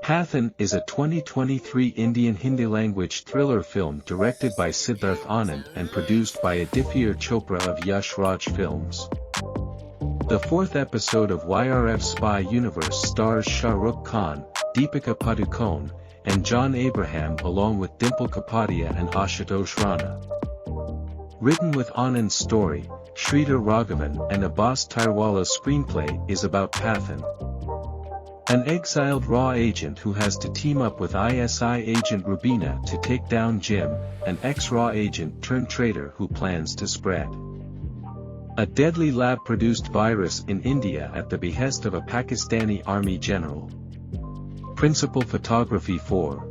Pathaan is a 2023 Indian Hindi-language thriller film directed by Siddharth Anand and produced by Aditya Chopra of Yash Raj Films. The fourth episode of YRF's spy universe stars Shah Rukh Khan, Deepika Padukone, and John Abraham along with Dimple Kapadia and Ashutosh Rana. Written with Anand's story, Sridhar Raghavan and Abbas Tirewala's screenplay is about Pathaan, an exiled RAW agent who has to team up with ISI agent Rubina to take down Jim, an ex-RAW agent turned traitor who plans to spread a deadly lab-produced virus in India at the behest of a Pakistani army general. Principal photography for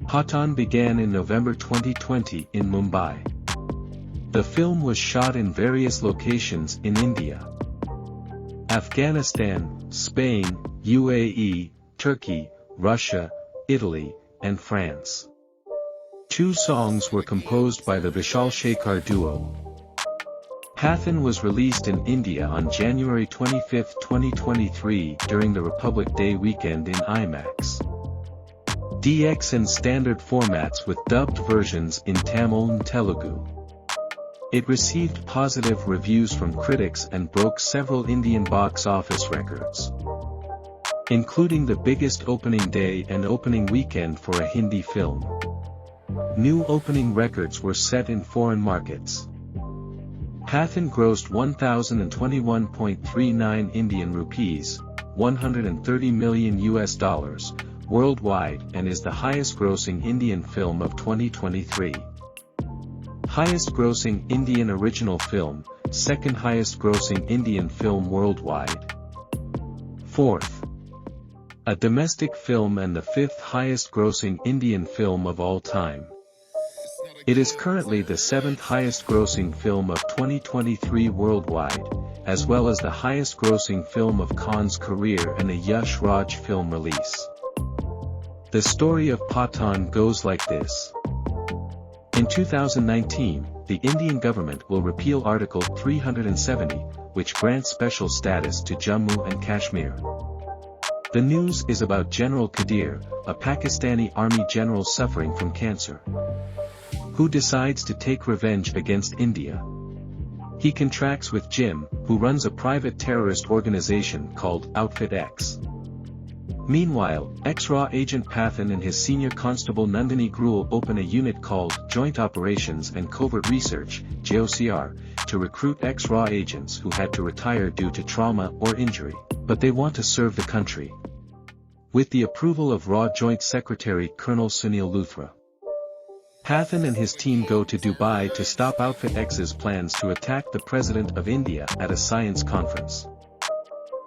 Pathaan began in November 2020 in Mumbai. The film was shot in various locations in India, Afghanistan, Spain, UAE, Turkey, Russia, Italy, and France. 2 songs were composed by the Vishal Shekhar duo. Pathaan was released in India on January 25, 2023 during the Republic Day weekend in IMAX, DX and standard formats with dubbed versions in Tamil and Telugu. It received positive reviews from critics and broke several Indian box office records, including the biggest opening day and opening weekend for a Hindi film. New opening records were set in foreign markets. Pathaan grossed 1,021.39 Indian rupees, $130 million worldwide and is the highest-grossing Indian film of 2023. Highest-grossing Indian original film, second highest-grossing Indian film worldwide. Fourth, a domestic film and the 5th highest-grossing Indian film of all time. It is currently the 7th highest-grossing film of 2023 worldwide, as well as the highest-grossing film of Khan's career and a Yash Raj film release. The story of Pathaan goes like this. In 2019, the Indian government will repeal Article 370, which grants special status to Jammu and Kashmir. The news is about General Qadir, a Pakistani army general suffering from cancer, who decides to take revenge against India. He contracts with Jim, who runs a private terrorist organization called Outfit X. Meanwhile, ex-RAW agent Pathaan and his senior constable Nandini Grewal open a unit called Joint Operations and Covert Research, JOCR, to recruit ex-RAW agents who had to retire due to trauma or injury, but they want to serve the country. With the approval of RAW Joint Secretary Colonel Sunil Luthra, Pathaan and his team go to Dubai to stop Outfit X's plans to attack the President of India at a science conference.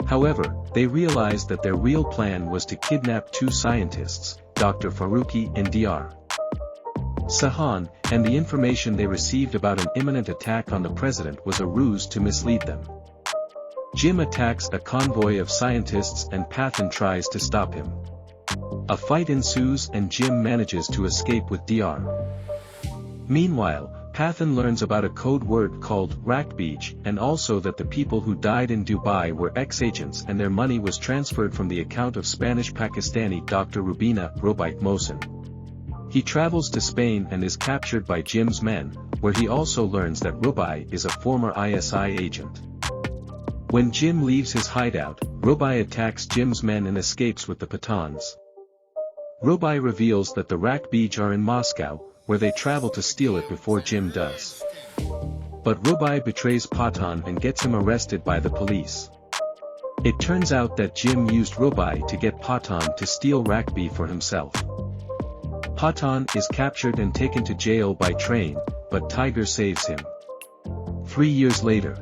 However, they realize that their real plan was to kidnap 2 scientists, Dr. Farooqi and Dr. Sahan, and the information they received about an imminent attack on the president was a ruse to mislead them. Jim attacks a convoy of scientists and Pathaan tries to stop him. A fight ensues and Jim manages to escape with Dr. Meanwhile, Pathaan learns about a code word called Rakbij and also that the people who died in Dubai were ex-agents and their money was transferred from the account of Spanish-Pakistani Dr. Rubina Robite Mohsen. He travels to Spain and is captured by Jim's men, where he also learns that Rubai is a former ISI agent. When Jim leaves his hideout, Rubai attacks Jim's men and escapes with the Pathans. Rubai reveals that the Rakbij are in Moscow, where they travel to steal it before Jim does. But Rubai betrays Pathaan and gets him arrested by the police. It turns out that Jim used Rubai to get Pathaan to steal Rakbi for himself. Pathaan is captured and taken to jail by train, but Tiger saves him. 3 years later,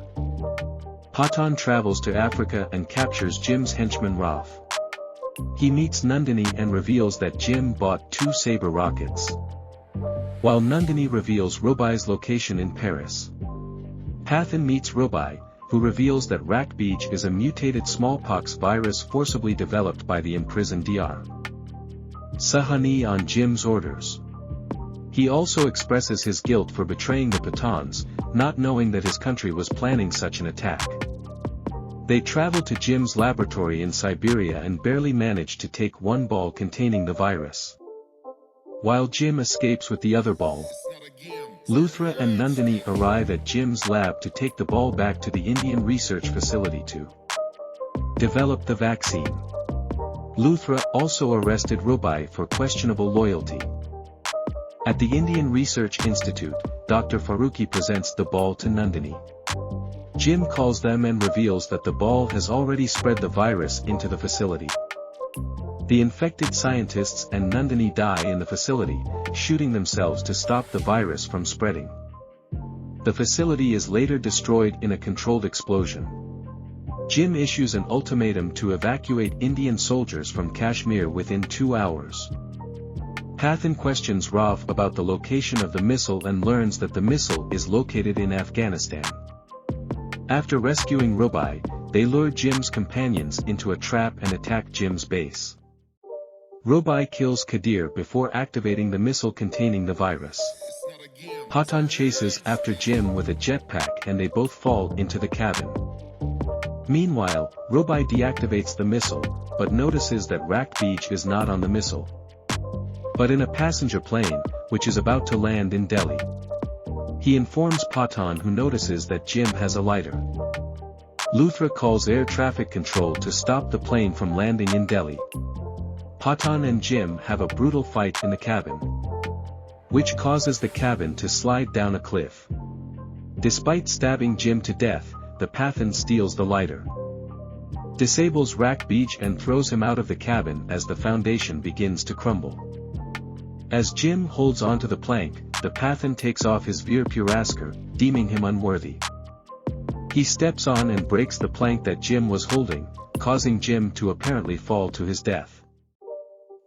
Pathaan travels to Africa and captures Jim's henchman Ralph. He meets Nandini and reveals that Jim bought 2 Sabre rockets, while Nandini reveals Rubai's location in Paris. Pathaan meets Rubai, who reveals that Rakbij is a mutated smallpox virus forcibly developed by the imprisoned Dr. Sahani on Jim's orders. He also expresses his guilt for betraying the Pathans, not knowing that his country was planning such an attack. They travel to Jim's laboratory in Siberia and barely manage to take one ball containing the virus. While Jim escapes with the other ball, Luthra and Nandini arrive at Jim's lab to take the ball back to the Indian research facility to develop the vaccine. Luthra also arrested Rubai for questionable loyalty. At the Indian Research Institute, Dr. Farooqi presents the ball to Nandini. Jim calls them and reveals that the ball has already spread the virus into the facility. The infected scientists and Nandini die in the facility, shooting themselves to stop the virus from spreading. The facility is later destroyed in a controlled explosion. Jim issues an ultimatum to evacuate Indian soldiers from Kashmir within 2 hours. Pathaan questions Rav about the location of the missile and learns that the missile is located in Afghanistan. After rescuing Rubai, they lure Jim's companions into a trap and attack Jim's base. Rubai kills Kadir before activating the missile containing the virus. Pathaan chases after Jim with a jetpack and they both fall into the cabin. Meanwhile, Rubai deactivates the missile, but notices that Rakbij is not on the missile, but in a passenger plane, which is about to land in Delhi. He informs Pathaan, who notices that Jim has a lighter. Luthra calls air traffic control to stop the plane from landing in Delhi. Pathaan and Jim have a brutal fight in the cabin, which causes the cabin to slide down a cliff. Despite stabbing Jim to death, the Pathaan steals the lighter, disables Rakbij and throws him out of the cabin as the foundation begins to crumble. As Jim holds onto the plank, the Pathaan takes off his Veer Puraskar, deeming him unworthy. He steps on and breaks the plank that Jim was holding, causing Jim to apparently fall to his death.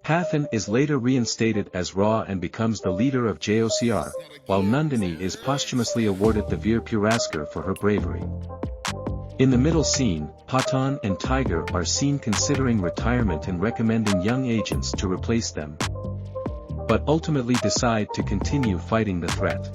Pathaan is later reinstated as Ra and becomes the leader of JOCR, while Nandini is posthumously awarded the Veer Puraskar for her bravery. In the middle scene, Pathaan and Tiger are seen considering retirement and recommending young agents to replace them, but ultimately decide to continue fighting the threat.